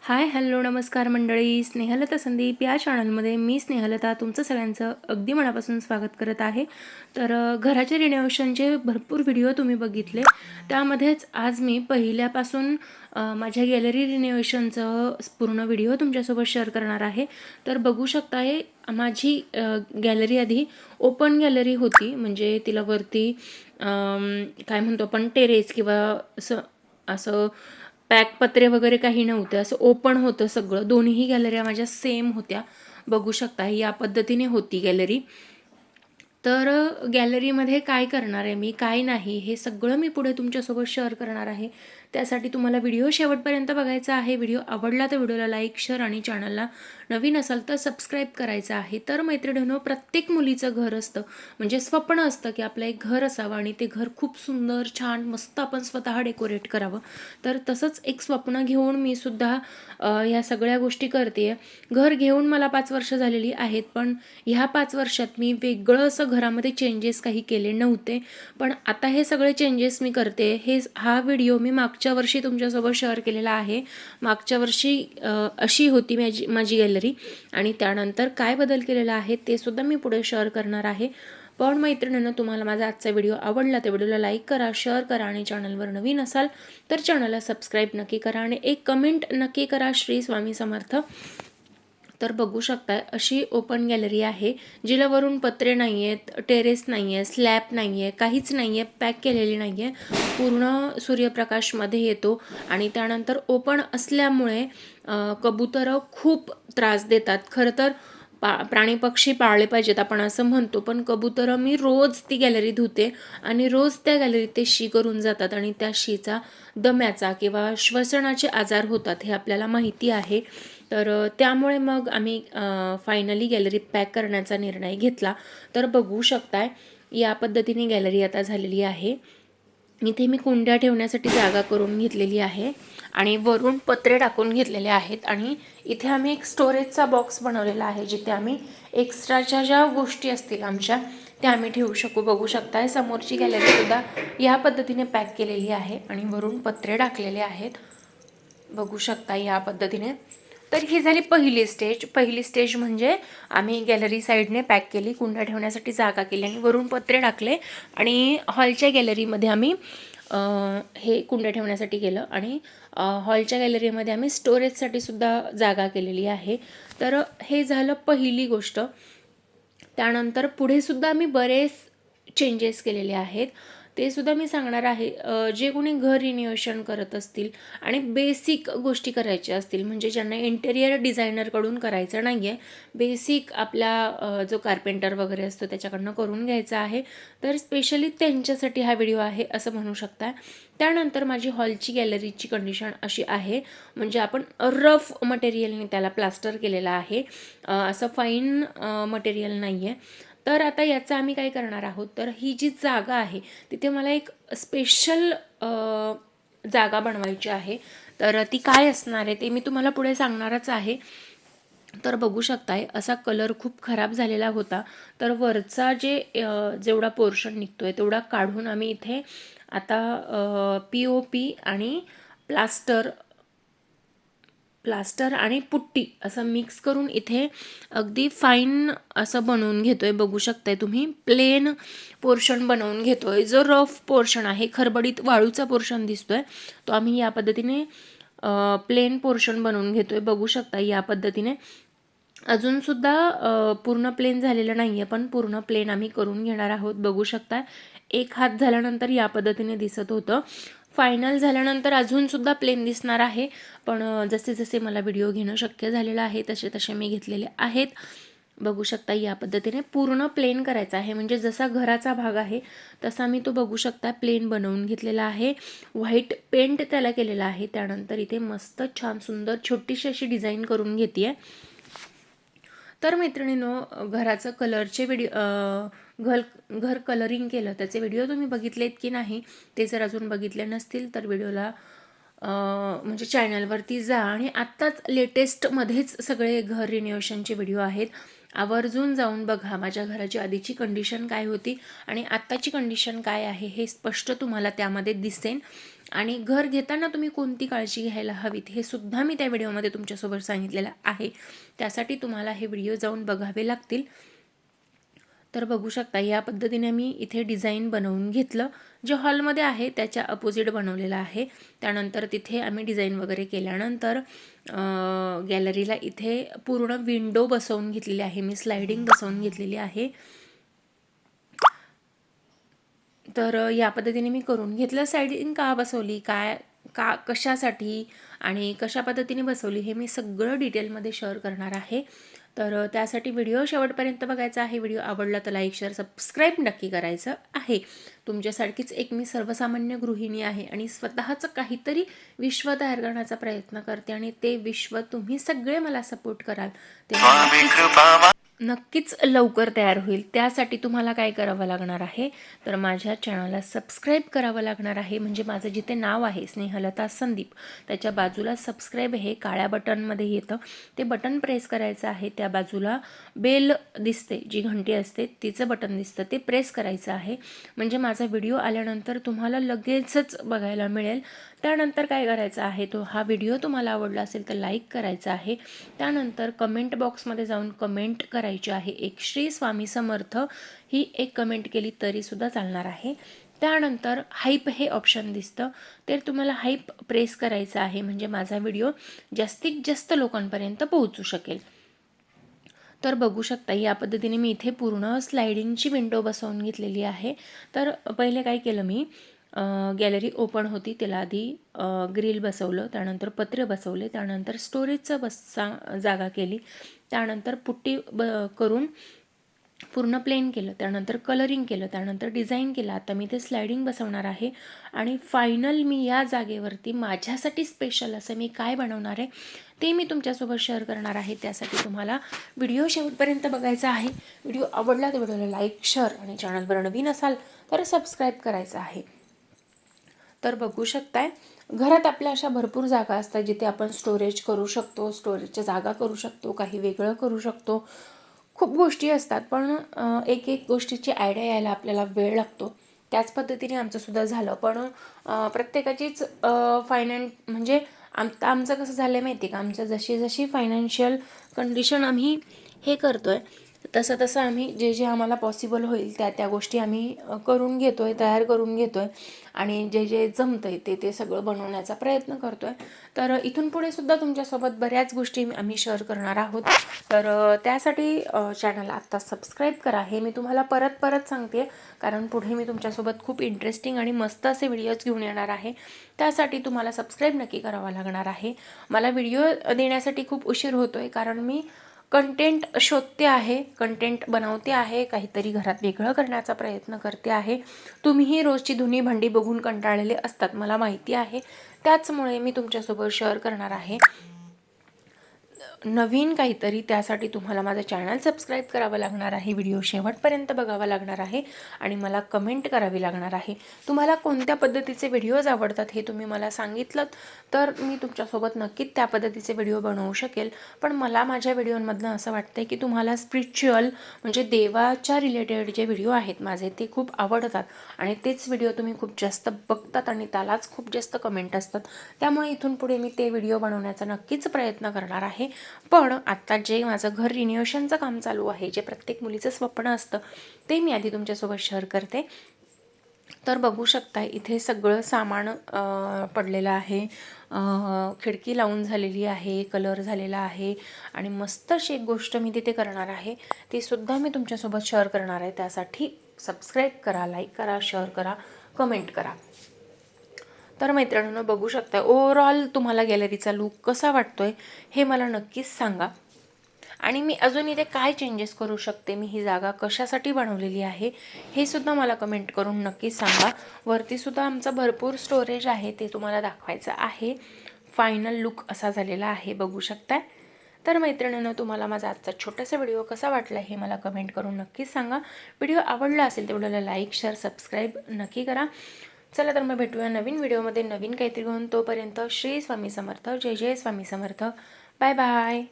Hi hello नमस्कार मंडळी, स्नेहलता संदीप या चॅनलमध्ये मी स्नेहलता तुमचं सगळ्यांचं अगदी मनापासून स्वागत करत आहे. तर घराचे रिनोव्हेशनचे भरपूर व्हिडिओ तुम्ही बघितले, त्यामध्येच आज मी पहिल्यापासून माझ्या गॅलरी रिनोव्हेशनचं पूर्ण व्हिडिओ तुमच्यासोबत शेअर करणार आहे. तर बघू शकताय, माझी गॅलरी आधी ओपन गॅलरी होती, म्हणजे तिला वरती काय म्हणतो आपण टेरेस किंवा असं असं पॅक पत्रे वगैरे काही नव्हते, असं ओपन होतं सगळं. दोन्ही गॅलऱ्या माझ्या सेम होत्या. बघू शकता या पद्धतीने होती गॅलरी. तर गॅलरीमध्ये काय करणार आहे मी, काय नाही, हे सगळं मी पुढे तुमच्यासोबत शेअर करणार आहे. त्यासाठी तुम्हाला व्हिडिओ शेवटपर्यंत बघायचा आहे. व्हिडिओ आवडला तर व्हिडिओला लाईक, शेअर आणि चॅनलला नवीन असाल तर सबस्क्राईब करायचं आहे. तर मैत्रिणींनो, प्रत्येक मुलीचं घर असतं, म्हणजे स्वप्न असतं की आपलं एक घर असावं आणि ते घर खूप सुंदर, छान, मस्त आपण स्वतः डेकोरेट करावं. तर तसंच एक स्वप्न घेऊन मी सुद्धा ह्या सगळ्या गोष्टी करते. घर घेऊन मला 5 वर्ष झालेली आहेत, पण ह्या 5 वर्षात मी वेगळं असं घरामध्ये चेंजेस काही केले नव्हते. पण आता हे सगळे चेंजेस मी करते. हा व्हिडिओ मी मागच्या वर्षी तुमच्यासोबत शेअर केलेला आहे. मागच्या वर्षी अशी होती माझी गॅलरी, आणि त्यानंतर काय बदल केलेला आहे ते सुद्धा मी पुढे शेअर करणार आहे. पण मैत्रिणींनो, तुम्हाला माझा आजचा व्हिडिओ आवडला तर व्हिडिओला लाईक करा, शेअर करा आणि चॅनलवर नवीन असाल तर चॅनलला सबस्क्राईब नक्की करा आणि एक कमेंट नक्की करा, श्री स्वामी समर्थ. तर बघू शकताय, अशी ओपन गॅलरी आहे, जिला वरून पत्रे नाही आहेत, टेरेस नाही आहे, स्लॅब नाही आहे, काहीच नाही आहे, पॅक केलेली नाही आहे. पूर्ण सूर्यप्रकाशमध्ये येतो आणि त्यानंतर ओपन असल्यामुळे कबुतरं खूप त्रास देतात. खरं तर प्राणी पक्षी पाळले पाहिजेत आपण असं म्हणतो, पण कबुतरं मी रोज ती गॅलरी धुते आणि रोज त्या गॅलरीत ते शी करून जातात आणि त्या शीचा दम्याचा किंवा श्वसनाचे आजार होतात, हे आपल्याला माहिती आहे. तर त्यामुळे मग आम्ही फायनली गॅलरी पॅक करण्याचा निर्णय घेतला. तर बघू शकताय, या पद्धतीने गॅलरी आता झालेली आहे. इथे मी कुंड्या ठेवण्यासाठी जागा करून घेतलेली आहे आणि वरून पत्रे टाकून घेतलेले आहेत. आणि इथे आम्ही एक स्टोरेजचा बॉक्स बनवलेला आहे, जिथे आम्ही एक्स्ट्राच्या ज्या गोष्टी असतील आमच्या त्या आम्ही ठेवू शकू. बघू शकताय, समोरची गॅलरीसुद्धा या पद्धतीने पॅक केलेली आहे आणि वरून पत्रे टाकलेले आहेत. बघू शकता या पद्धतीने. तर ही झाली पहिली स्टेज म्हणजे आम्ही गॅलरी साईडने पॅक केली, कुंड्या ठेवण्यासाठी जागा केली आणि वरून पत्रे टाकले. आणि हॉलच्या गॅलरीमध्ये आम्ही हे कुंड्या ठेवण्यासाठी केलं आणि हॉलच्या गॅलरीमध्ये आम्ही स्टोरेजसाठी सुद्धा जागा केलेली आहे. तर हे झालं पहिली गोष्ट. त्यानंतर पुढे सुद्धा आम्ही बरेच चेंजेस केलेले आहेत, ते सुद्धा मी सांगणार आहे. जे कोणी घर रिनोव्हेशन करत असतील आणि बेसिक गोष्टी करायच्या असतील, म्हणजे ज्यांना इंटेरियर डिझायनरकडून करायचं नाही आहे, बेसिक आपला जो कार्पेंटर वगैरे असतो त्याच्याकडनं करून घ्यायचा आहे, तर स्पेशली त्यांच्यासाठी हा व्हिडिओ आहे असं म्हणू शकता. त्यानंतर माझी हॉलची गॅलरीची कंडिशन अशी आहे, म्हणजे आपण रफ मटेरियलने त्याला प्लास्टर केलेलं आहे, असं फाईन मटेरियल नाही आहे. तर आता याचं आम्ही काय करणार आहोत, तर ही जी जागा आहे तिथे मला एक स्पेशल जागा बनवायची आहे. तर ती काय असणार आहे ते मी तुम्हाला पुढे सांगणारच आहे. तर बघू शकताय, असा कलर खूप खराब झालेला होता. तर वरचा जेवढा पोर्शन निघतोय तेवढा काढून आम्ही इथे आता POP आणि प्लास्टर आणि पुट्टी असं मिक्स करून इथे अगदी फाईन असं बनवून घेतोय. बघू शकताय तुम्ही, प्लेन पोर्शन बनवून घेतोय. जो रफ पोर्शन आहे, खरबडीत वाळूचा पोर्शन दिसतोय, तो आम्ही या पद्धतीने प्लेन पोर्शन बनवून घेतोय. बघू शकता या पद्धतीने. अजूनसुद्धा पूर्ण प्लेन झालेलं नाही आहे, पण पूर्ण प्लेन आम्ही करून घेणार आहोत. बघू शकता, एक हात झाल्यानंतर या पद्धतीने दिसत होतं. फायनल झाल्यानंतर अजूनसुद्धा प्लेन दिसणार आहे, पण जसे जसे मला व्हिडिओ घेणं शक्य झालेलं आहे तसे तसे मी घेतलेले आहेत. बघू शकता या पद्धतीने पूर्ण प्लेन करायचा आहे, म्हणजे जसा घराचा भाग आहे तसा मी तो बघू शकता प्लेन बनवून घेतलेला आहे. व्हाईट पेंट त्याला केलेला आहे. त्यानंतर इथे मस्त छान सुंदर छोटीशी अशी डिझाईन करून घेते आहे. तर मैत्रिणींनो, घराचं कलरचे घर कलरिंग केलं त्याचे व्हिडिओ तुम्ही बघितलेत की नाही, ते जर अजून बघितले नसतील तर व्हिडिओला म्हणजे चॅनलवरती जा आणि आत्ताच लेटेस्टमध्येच सगळे घर रिनोव्हेशनचे व्हिडिओ आहेत, आवर्जून जाऊन बघा. माझ्या घराची आधीची कंडिशन काय होती आणि आत्ताची कंडिशन काय आहे हे स्पष्ट तुम्हाला त्यामध्ये दिसेल. आणि घर घेताना तुम्ही कोणती काळजी घ्यायला हवीत हे सुद्धा मी त्या व्हिडिओमध्ये तुमच्यासोबत सांगितलेलं आहे. त्यासाठी तुम्हाला हे व्हिडिओ जाऊन बघावे लागतील. तर बघू शकता या पद्धतीने मी इथे डिझाईन बनवून घेतलं. जे हॉलमध्ये आहे त्याच्या अपोजिट बनवलेलं आहे. त्यानंतर तिथे आम्ही डिझाईन वगैरे केल्यानंतर गॅलरीला इथे पूर्ण विंडो बसवून घेतलेली आहे. मी स्लायडिंग बसवून घेतलेली आहे. तर या पद्धतीने मी करून घेतलं. स्लायडिंग का बसवली, कशासाठी आणि कशा पद्धतीने बसवली हे मी सगळं डिटेलमध्ये शेअर करणार आहे. तर त्यासाठी व्हिडिओ शेवटपर्यंत बघायचा आहे. व्हिडिओ आवडला तर लाईक शेअर सबस्क्राईब नक्की करायचं आहे. तुमच्यासारखीच एक मी सर्वसामान्य गृहिणी आहे आणि स्वतःचं काहीतरी विश्व तयार करण्याचा प्रयत्न करते आणि ते विश्व तुम्ही सगळे मला सपोर्ट कराल ते नक्कीच लवकर तयार होईल. त्यासाठी तुम्हाला काय करावं लागणार आहे, तर माझ्या चॅनलला सबस्क्राईब करावं लागणार आहे. म्हणजे माझं जिथे नाव आहे स्नेहलता संदीप त्याच्या बाजूला सबस्क्राईब हे काळ्या बटनमध्ये येतं, ते बटन प्रेस करायचं आहे. त्या बाजूला बेल दिसते, जी घंटी असते तिचं बटन दिसतं, ते प्रेस करायचं आहे. म्हणजे माझा व्हिडिओ आल्यानंतर तुम्हाला लगेचच बघायला मिळेल. त्यानंतर काय करायचं आहे, तो हा व्हिडिओ तुम्हाला आवडला असेल तर लाईक करायचा आहे. त्यानंतर कमेंट बॉक्समध्ये जाऊन कमेंट करायची आहे. एक श्री स्वामी समर्थ ही एक कमेंट केली तरीसुद्धा चालणार आहे. त्यानंतर हाईप हे ऑप्शन दिसतं, तर तुम्हाला हाईप प्रेस करायचं आहे. म्हणजे माझा व्हिडिओ जास्तीत जास्त लोकांपर्यंत पोहोचू शकेल. तर बघू शकता या पद्धतीने मी इथे पूर्ण स्लायडिंगची विंडो बसवून घेतलेली आहे. तर पहिले काय केलं मी, गॅलरी ओपन होती त्याला आधी ग्रिल बसवलं, त्यानंतर पत्रे बसवले, त्यानंतर स्टोरेजचं जागा केली, त्यानंतर पुट्टी करून पूर्ण प्लेन केलं, त्यानंतर कलरिंग केलं, त्यानंतर डिझाईन केलं. आता मी ते स्लायडिंग बसवणार आहे आणि फायनल मी या जागेवरती माझ्यासाठी स्पेशल असं मी काय बनवणार आहे ते मी तुमच्यासोबत शेअर करणार आहे. त्यासाठी तुम्हाला व्हिडिओ शेवटपर्यंत बघायचा आहे. व्हिडिओ आवडला तर व्हिडिओला लाईक शेअर आणि चॅनलवर नवीन असाल तर सबस्क्राईब करायचं आहे. तर बघू शकताय घरात आपल्या अशा भरपूर जागा असतात जिथे आपण स्टोरेज करू शकतो, स्टोरेजच्या जागा करू शकतो, काही वेगळं करू शकतो. खूप गोष्टी असतात, पण एक एक गोष्टीची आयडिया यायला आपल्याला वेळ लागतो. त्याच पद्धतीने आमचंसुद्धा झालं, पण प्रत्येकाचीच म्हणजे आमचं कसं झालं आहे माहिती आहे का, आमचं जशी जशी फायनान्शियल कंडिशन आम्ही हे करतो आहे तसं तसं आम्ही जे आम्हाला पॉसिबल होईल त्या गोष्टी आम्ही करून घेतो आहे, तयार करून घेतो आहे आणि जे जमतं आहे ते सगळं बनवण्याचा प्रयत्न करतो आहे. तर इथून पुढे सुद्धा तुमच्यासोबत बऱ्याच गोष्टी आम्ही शेअर करणार आहोत. तर त्यासाठी चॅनलला आत्ता सबस्क्राईब करा. हे मी तुम्हाला परत परत सांगते, कारण पुढे मी तुमच्यासोबत खूप इंटरेस्टिंग आणि मस्त असे व्हिडिओज घेऊन येणार आहे. त्यासाठी तुम्हाला सबस्क्राईब नक्की करावं लागणार आहे. मला व्हिडिओ देण्यासाठी खूप उशीर होतो आहे, कारण मी कंटेंट शोधते आहे, कंटेंट बनवते आहे, काहीतरी घरात वेगळं करण्याचा प्रयत्न करते आहे. तुम्हीही रोजची धुनी भांडी बघून कंटाळलेले असतात, मला माहिती आहे. त्याचमुळे मी तुमच्यासोबत शेअर करणार आहे नवीन काहीतरी. त्यासाठी तुम्हाला माझं चॅनल सबस्क्राईब करावं लागणार आहे, व्हिडिओ शेवटपर्यंत बघावा लागणार आहे आणि मला कमेंट करावी लागणार आहे. तुम्हाला कोणत्या पद्धतीचे व्हिडिओज आवडतात हे तुम्ही मला सांगितलं तर मी तुमच्यासोबत नक्कीच त्या पद्धतीचे व्हिडिओ बनवू शकेल. पण मला माझ्या व्हिडिओमधनं असं वाटतं की तुम्हाला स्पिरिच्युअल म्हणजे देवाच्या रिलेटेड जे व्हिडिओ आहेत माझे ते खूप आवडतात आणि तेच व्हिडिओ तुम्ही खूप जास्त बघतात आणि त्यालाच खूप जास्त कमेंट असतात. त्यामुळे इथून पुढे मी ते व्हिडिओ बनवण्याचा नक्कीच प्रयत्न करणार आहे. पण आत्ता जे माझं घर रिन्युएशनचं काम चालू आहे, जे प्रत्येक मुलीचं स्वप्न असतं ते मी आधी तुमच्यासोबत शेअर करते. तर बघू शकता इथे सगळं सामान पडलेलं आहे, खिडकी लावून झालेली आहे, कलर झालेला आहे आणि मस्त अशी एक गोष्ट मी तिथे करणार आहे, ती सुद्धा मी तुमच्यासोबत शेअर करणार आहे. त्यासाठी सबस्क्राईब करा, लाईक करा, शेअर करा, कमेंट करा. तर मैत्रिणींनो बघू शकता ओव्हरऑल तुम्हाला गॅलरीचा लूक कसा वाटतोय हे मला नक्कीच सांगा. आणि मी अजून इथे काय चेंजेस करू शकते, मी ही जागा कशासाठी बनवलेली आहे हे सुद्धा मला कमेंट करून नक्कीच सांगा. वरतीसुद्धा आमचं भरपूर स्टोरेज आहे, ते तुम्हाला दाखवायचं आहे. फायनल लुक असा झालेला आहे, बघू शकताय. तर मैत्रिणींनो तुम्हाला माझा आजचा छोटासा व्हिडिओ कसा वाटला हे मला कमेंट करून नक्कीच सांगा. व्हिडिओ आवडला असेल तर व्हिडिओला लाईक शेअर सबस्क्राईब नक्की करा. चला तर मग भेटूया नवीन व्हिडिओमध्ये नवीन काहीतरी घेऊन. तोपर्यंत श्री स्वामी समर्थ, जय जय स्वामी समर्थ. Bye bye.